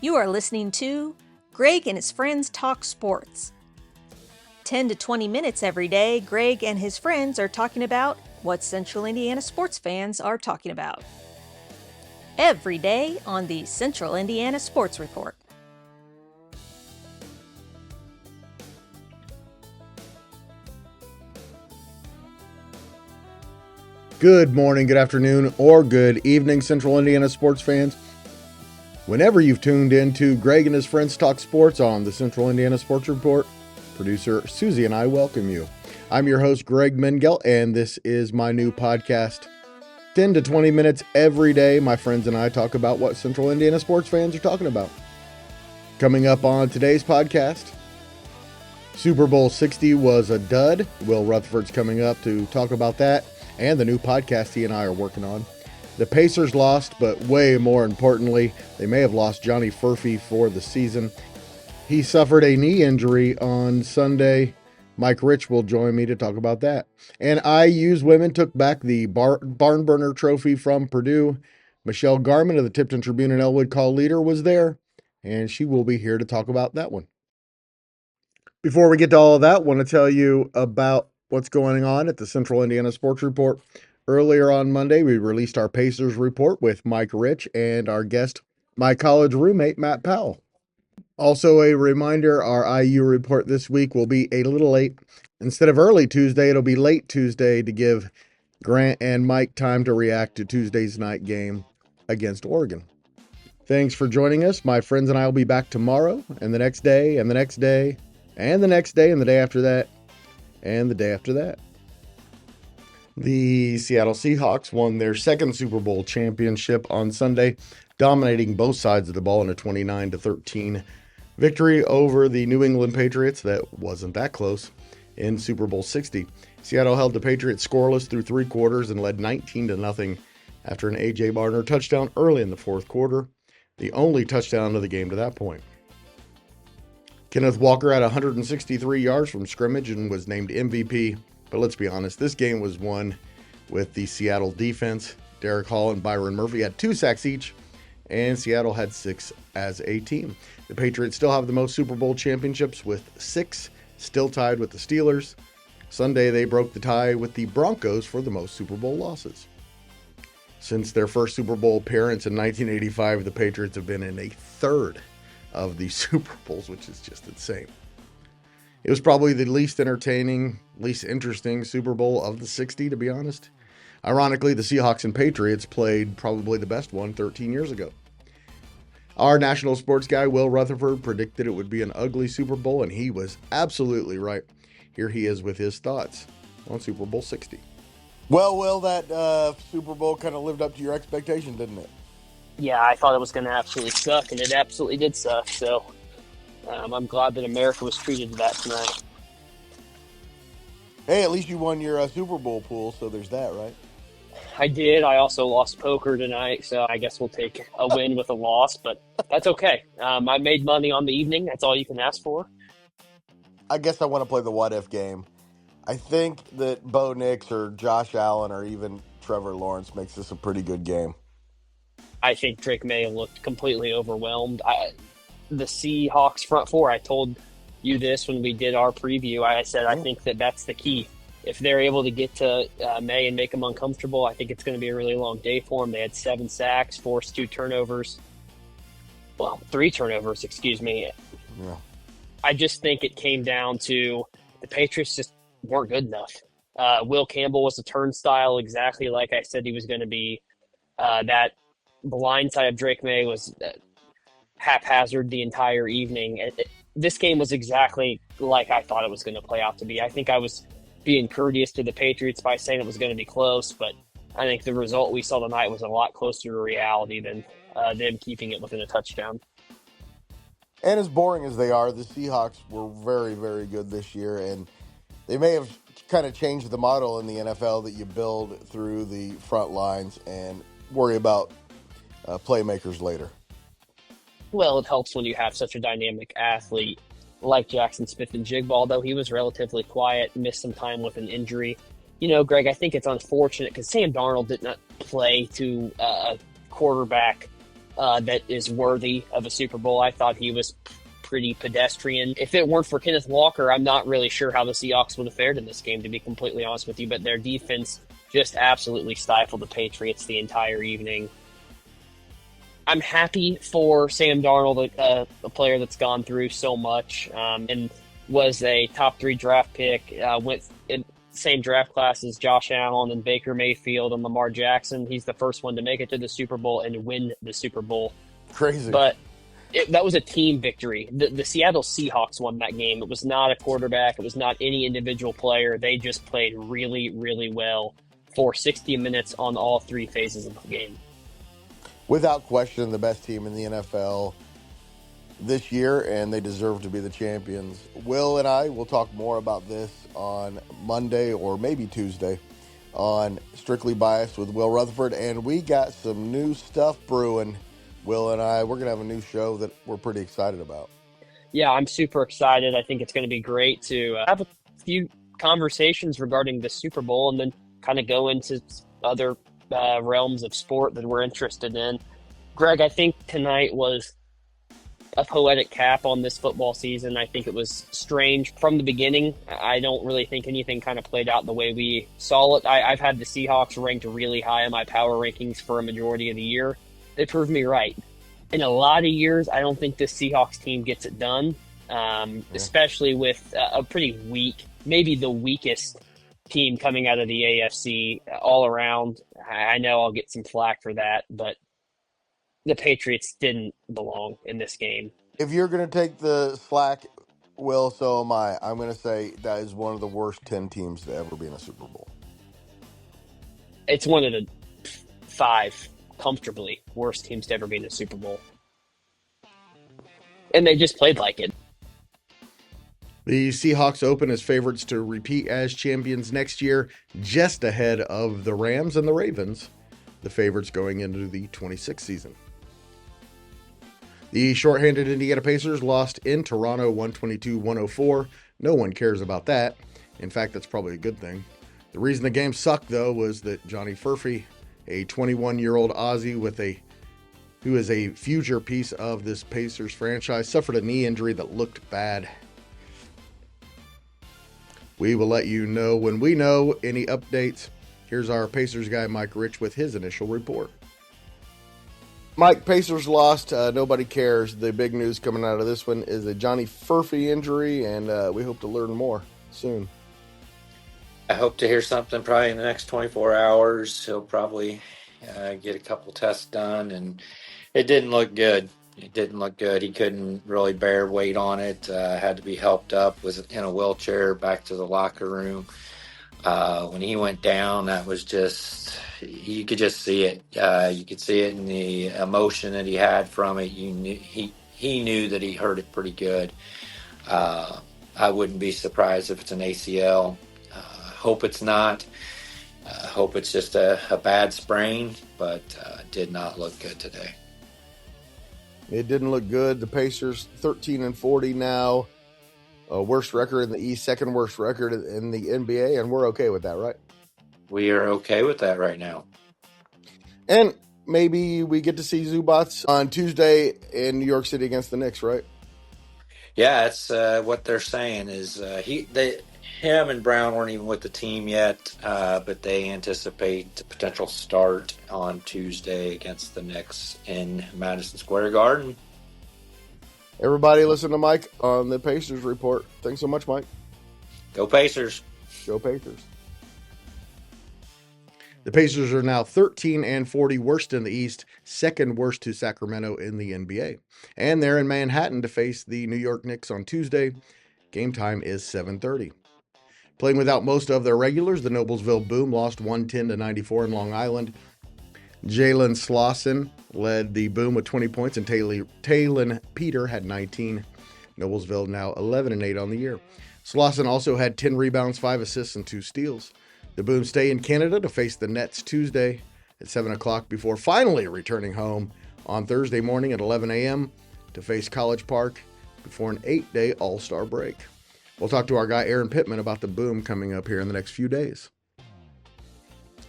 You are listening to Greg and his friends talk sports. 10 to 20 minutes every day, Greg and his friends are talking about what Central Indiana sports fans are talking about. Every day on the Central Indiana Sports Report. Good morning, good afternoon, or good evening, Central Indiana sports fans. Whenever you've tuned in to Greg and his friends talk sports on the Central Indiana Sports Report, producer Susie and I welcome you. I'm your host, Greg Mengel, and this is my new podcast. 10 to 20 minutes every day, my friends and I talk about what Central Indiana sports fans are talking about. Coming up on today's podcast, Super Bowl 60 was a dud. Will Retherford's coming up to talk about that and the new podcast he and I are working on. The Pacers lost, but way more importantly, they may have lost Johnny Furphy for the season. He suffered a knee injury on Sunday. Mike Rich will join me to talk about that. And IU's women took back the barn burner trophy from Purdue. Michelle Garmon of the Tipton Tribune and Elwood call leader was there, and she will be here to talk about that one. Before we get to all of that, I want to tell you about what's going on at the Central Indiana Sports Report. Earlier on Monday, we released our Pacers report with Mike Rich and our guest, my college roommate, Matt Powell. Also, a reminder, our IU report this week will be a little late. Instead of early Tuesday, it'll be late Tuesday to give Grant and Mike time to react to Tuesday's night game against Oregon. Thanks for joining us. My friends and I will be back tomorrow, and the next day, and the next day, and the next day, and the day after that, and the day after that. The Seattle Seahawks won their second Super Bowl championship on Sunday, dominating both sides of the ball in a 29-13 victory over the New England Patriots that wasn't that close in Super Bowl 60. Seattle held the Patriots scoreless through three quarters and led 19-0 after an A.J. Barner touchdown early in the fourth quarter, the only touchdown of the game to that point. Kenneth Walker had 163 yards from scrimmage and was named MVP. But let's be honest, this game was won with the Seattle defense. Derek Hall and Byron Murphy had 2 sacks each, and Seattle had 6 as a team. The Patriots still have the most Super Bowl championships with 6, still tied with the Steelers. Sunday, they broke the tie with the Broncos for the most Super Bowl losses. Since their first Super Bowl appearance in 1985, the Patriots have been in a third of the Super Bowls, which is just insane. It was probably the least entertaining, least interesting Super Bowl of the 60, to be honest. Ironically, the Seahawks and Patriots played probably the best one 13 years ago. Our national sports guy, Will Retherford, predicted it would be an ugly Super Bowl, and he was absolutely right. Here he is with his thoughts on Super Bowl 60. Well, Will, that Super Bowl kind of lived up to your expectation, didn't it? Yeah, I thought it was going to absolutely suck, and it absolutely did suck, so I'm glad that America was treated to that tonight. Hey, at least you won your Super Bowl pool, so there's that, right? I did. I also lost poker tonight, so I guess we'll take a win with a loss, but that's okay. I made money on the evening. That's all you can ask for. I guess I want to play the what-if game. I think that Bo Nix or Josh Allen or even Trevor Lawrence makes this a pretty good game. I think Drake May looked completely overwhelmed. The Seahawks front four, I told you this when we did our preview. I said I think that's the key. If they're able to get to May and make him uncomfortable, I think it's going to be a really long day for him. They had 7 sacks, forced 2 turnovers. Well, 3 turnovers, excuse me. Yeah. I just think it came down to the Patriots just weren't good enough. Will Campbell was a turnstile, exactly like I said he was going to be. That blindside of Drake May was haphazard the entire evening. This game was exactly like I thought it was going to play out to be. I think I was being courteous to the Patriots by saying it was going to be close, but I think the result we saw tonight was a lot closer to reality than them keeping it within a touchdown. And as boring as they are, the Seahawks were very, very good this year, and they may have kind of changed the model in the NFL that you build through the front lines and worry about playmakers later. Well, it helps when you have such a dynamic athlete like Jackson Smith-Njigba, although he was relatively quiet, missed some time with an injury. You know, Greg, I think it's unfortunate because Sam Darnold did not play to a quarterback that is worthy of a Super Bowl. I thought he was pretty pedestrian. If it weren't for Kenneth Walker, I'm not really sure how the Seahawks would have fared in this game, to be completely honest with you. But their defense just absolutely stifled the Patriots the entire evening. I'm happy for Sam Darnold, a player that's gone through so much and was a top 3 draft pick, went in same draft class as Josh Allen and Baker Mayfield and Lamar Jackson. He's the first one to make it to the Super Bowl and win the Super Bowl. Crazy. But that was a team victory. The Seattle Seahawks won that game. It was not a quarterback. It was not any individual player. They just played really, really well for 60 minutes on all 3 phases of the game. Without question, the best team in the NFL this year, and they deserve to be the champions. Will and I will talk more about this on Monday or maybe Tuesday on Strictly Biased with Will Rutherford, and we got some new stuff brewing. Will and I, we're going to have a new show that we're pretty excited about. Yeah, I'm super excited. I think it's going to be great to have a few conversations regarding the Super Bowl and then kind of go into other realms of sport that we're interested in. Greg, I think tonight was a poetic cap on this football season. I think it was strange from the beginning. I don't really think anything kind of played out the way we saw it. I've had the Seahawks ranked really high in my power rankings for a majority of the year. They proved me right. In a lot of years, I don't think this Seahawks team gets it done, especially with a pretty weak, maybe the weakest team coming out of the AFC all around. I know I'll get some flack for that, but the Patriots didn't belong in this game. If you're going to take the slack, Will, so am I. I'm going to say that is one of the worst 10 teams to ever be in a Super Bowl. It's one of the 5 comfortably worst teams to ever be in a Super Bowl. And they just played like it. The Seahawks open as favorites to repeat as champions next year, just ahead of the Rams and the Ravens, the favorites going into the 26th season. The shorthanded Indiana Pacers lost in Toronto 122-104. No one cares about that. In fact, that's probably a good thing. The reason the game sucked, though, was that Johnny Furphy, a 21-year-old Aussie who is a future piece of this Pacers franchise, suffered a knee injury that looked bad. We will let you know when we know any updates. Here's our Pacers guy, Mike Rich, with his initial report. Mike, Pacers lost. Nobody cares. The big news coming out of this one is a Johnny Furphy injury, and we hope to learn more soon. I hope to hear something probably in the next 24 hours. He'll probably get a couple tests done, and it didn't look good. It didn't look good. He couldn't really bear weight on it. Had to be helped up, was in a wheelchair back to the locker room. When he went down, that was just, you could just see it. You could see it in the emotion that he had from it. You knew, he knew that he hurt it pretty good. I wouldn't be surprised if it's an ACL. Hope it's not. Hope it's just a bad sprain, but did not look good today. It didn't look good. The Pacers 13-40 now. Worst record in the East, second worst record in the NBA, and we're okay with that, right? We are okay with that right now. And maybe we get to see Zubats on Tuesday in New York City against the Knicks, right? Yeah, that's what they're saying is him and Brown weren't even with the team yet, but they anticipate a potential start on Tuesday against the Knicks in Madison Square Garden. Everybody listen to Mike on the Pacers report. Thanks so much, Mike. Go Pacers. Go Pacers. The Pacers are now 13-40, worst in the East, second worst to Sacramento in the NBA. And they're in Manhattan to face the New York Knicks on Tuesday. Game time is 7:30. Playing without most of their regulars, the Noblesville Boom lost 110-94 in Long Island. Jalen Slauson led the Boom with 20 points, and Talon Peter had 19. Noblesville now 11-8 on the year. Slauson also had 10 rebounds, 5 assists, and 2 steals. The Boom stay in Canada to face the Nets Tuesday at 7 o'clock before finally returning home on Thursday morning at 11 a.m. to face College Park before an 8-day All-Star break. We'll talk to our guy Aaron Pittman about the Boom coming up here in the next few days.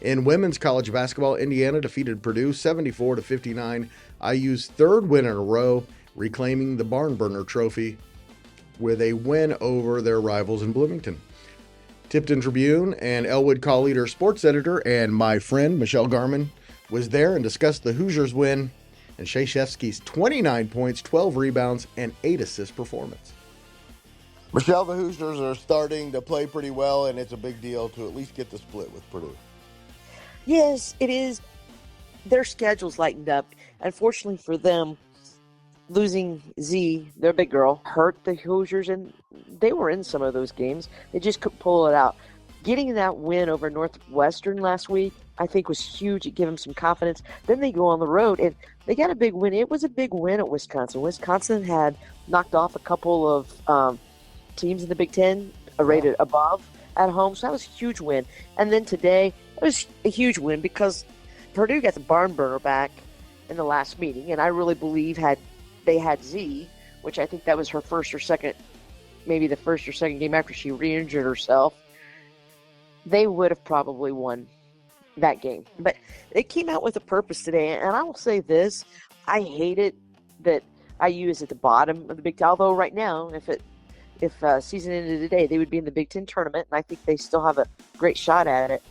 In women's college basketball, Indiana defeated Purdue 74-59, IU's third win in a row, reclaiming the Barn Burner Trophy with a win over their rivals in Bloomington. Tipton Tribune and Elwood Call Leader sports editor and my friend Michelle Garmon was there and discussed the Hoosiers' win and Shay Cieski's 29 points, 12 rebounds, and 8 assist performance. Michelle, the Hoosiers are starting to play pretty well, and it's a big deal to at least get the split with Purdue. Yes, it is. Their schedule's lightened up. Unfortunately for them, losing Z, their big girl, hurt the Hoosiers, and they were in some of those games. They just couldn't pull it out. Getting that win over Northwestern last week, I think, was huge. It gave them some confidence. Then they go on the road, and they got a big win. It was a big win at Wisconsin. Wisconsin had knocked off a couple of teams in the Big Ten rated above at home, so that was a huge win. And then today, it was a huge win because Purdue got the barn burner back in the last meeting, and I really believe had they had Z, which I think that was her first or second, maybe the first or second game after she re-injured herself, they would have probably won that game. But it came out with a purpose today, and I will say this, I hate it that IU is at the bottom of the Big Ten, although right now, if season ended today, they would be in the Big Ten tournament, and I think they still have a great shot at it.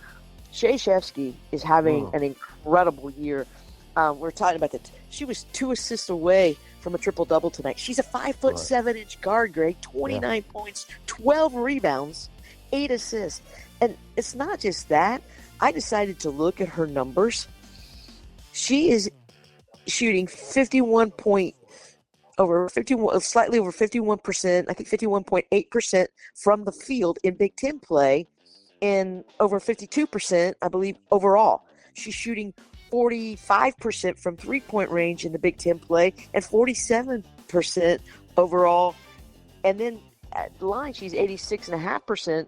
Shay Cieski is having an incredible year. We're talking about that. She was 2 assists away from a triple-double tonight. She's a 5'7" guard, Greg, 29 points, 12 rebounds, 8 assists. And it's not just that. I decided to look at her numbers. She is shooting slightly over 51%, I think 51.8% from the field in Big Ten play, and over 52%, I believe, overall. She's shooting 45% from three-point range in the Big Ten play and 47% overall. And then at the line, she's 86.5%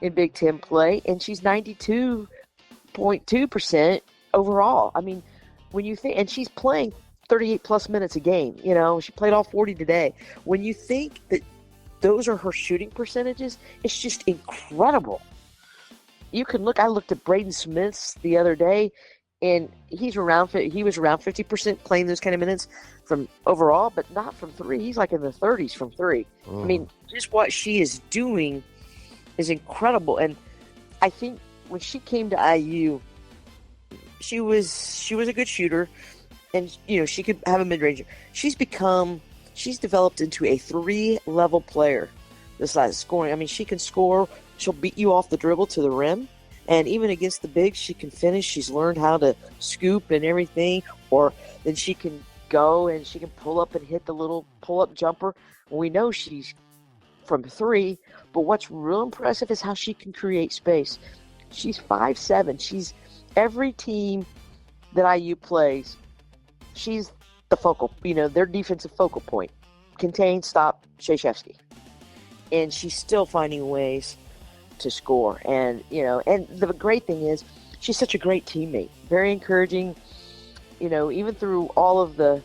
in Big Ten play, and she's 92.2% overall. I mean, when you think, and she's playing 38 plus minutes a game, you know, she played all 40 today. When you think that those are her shooting percentages, it's just incredible. You can look, I looked at Braden Smith's the other day, and he was around 50% playing those kind of minutes from overall, but not from three. He's like in the 30s from three. I mean, just what she is doing is incredible. And I think when she came to IU, she was a good shooter, and you know, she could have a mid-range. She's developed into a 3-level player this last scoring. I mean, she can score. She'll beat you off the dribble to the rim. And even against the bigs, she can finish. She's learned how to scoop and everything. Or then she can go and she can pull up and hit the little pull-up jumper. We know she's from 3, but what's real impressive is how she can create space. She's 5'7". She's every team that IU plays, she's the focal, their defensive focal point. Contain, stop, Shay Cieski. And she's still finding ways to score. And, and the great thing is she's such a great teammate. Very encouraging, even through all of the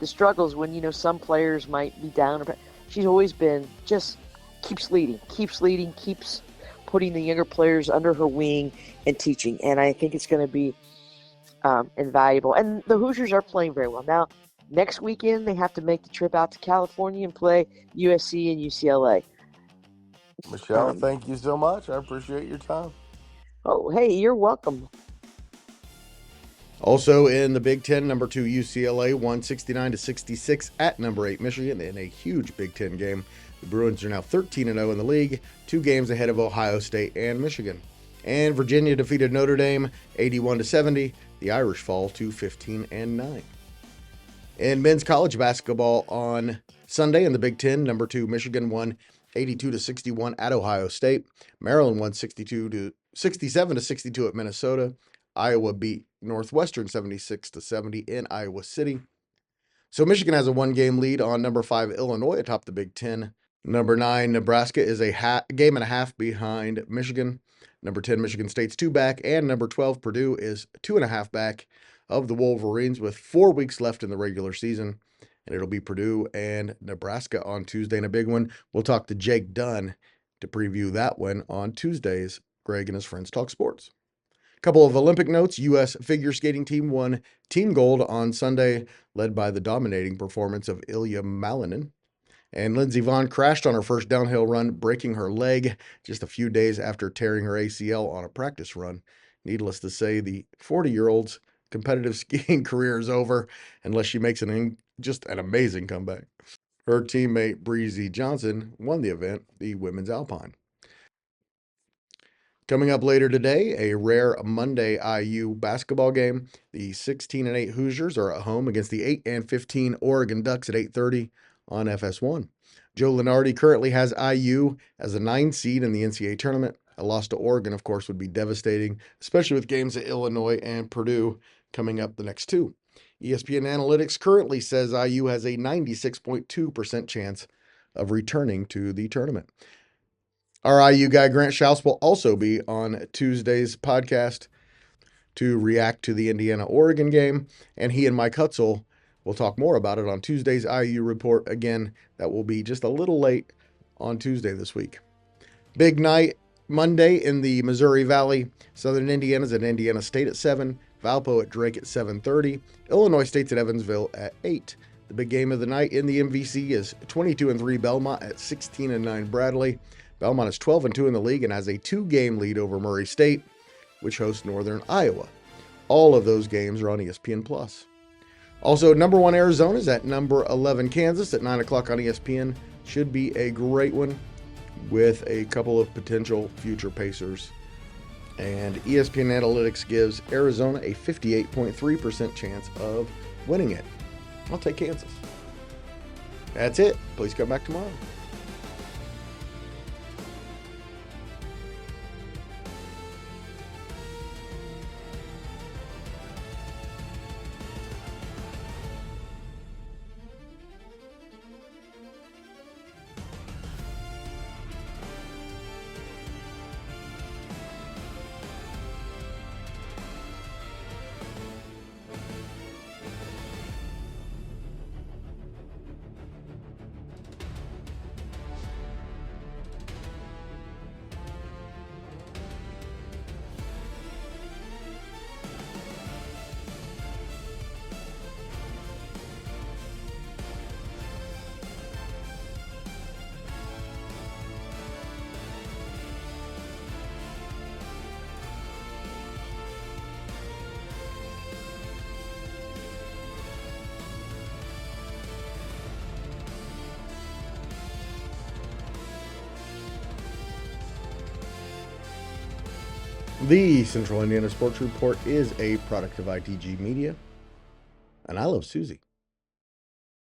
struggles when, some players might be down. She's always been just keeps leading, keeps putting the younger players under her wing and teaching. And I think it's going to be invaluable. And the Hoosiers are playing very well. Now, next weekend, they have to make the trip out to California and play USC and UCLA. Michelle, thank you so much. I appreciate your time. Oh, hey, you're welcome. Also in the Big Ten, number 2 UCLA won 69-66 at number 8 Michigan in a huge Big Ten game. The Bruins are now 13-0 in the league, 2 games ahead of Ohio State and Michigan. And Virginia defeated Notre Dame 81-70. The Irish fall to 15-9. In men's college basketball on Sunday in the Big Ten, number 2 Michigan won 82-61 at Ohio State. Maryland won 67-62 at Minnesota. Iowa beat Northwestern 76-70 in Iowa City. So Michigan has a 1-game lead on number 5 Illinois atop the Big Ten. Number 9 Nebraska is a game and a half behind Michigan. Number 10 Michigan State's 2 back, and number 12 Purdue is 2.5 back of the Wolverines with 4 weeks left in the regular season. And it'll be Purdue and Nebraska on Tuesday in a big one. We'll talk to Jake Dunn to preview that one on Tuesdays. Greg and his friends talk sports. Couple of Olympic notes. U.S. figure skating team won team gold on Sunday, led by the dominating performance of Ilya Malinin. And Lindsey Vonn crashed on her first downhill run, breaking her leg just a few days after tearing her ACL on a practice run. Needless to say, the 40-year-old's competitive skiing career is over unless she makes just an amazing comeback. Her teammate Breezy Johnson won the event, the women's alpine. Coming up later today, a rare Monday IU basketball game. The 16-8 Hoosiers are at home against the 8-15 Oregon Ducks at 8:30 on FS1. Joe Lunardi currently has IU as a 9 seed in the NCAA tournament. A loss to Oregon, of course, would be devastating, especially with games at Illinois and Purdue coming up the next two. ESPN Analytics currently says IU has a 96.2% chance of returning to the tournament. Our IU guy, Grant Schaus, will also be on Tuesday's podcast to react to the Indiana-Oregon game, and he and Mike Hutzel will talk more about it on Tuesday's IU report. Again, that will be just a little late on Tuesday this week. Big night Monday in the Missouri Valley. Southern Indiana's at Indiana State at 7, Valpo at Drake at 7:30, Illinois State's at Evansville at 8. The big game of the night in the MVC is 22-3 Belmont at 16-9 Bradley. Belmont is 12-2 in the league and has a 2-game lead over Murray State, which hosts Northern Iowa. All of those games are on ESPN+. Also, number 1 Arizona is at number 11 Kansas at 9 o'clock on ESPN. Should be a great one with a couple of potential future Pacers. And ESPN Analytics gives Arizona a 58.3% chance of winning it. I'll take Kansas. That's it. Please come back tomorrow. The Central Indiana Sports Report is a product of ITG Media, and I love Susie.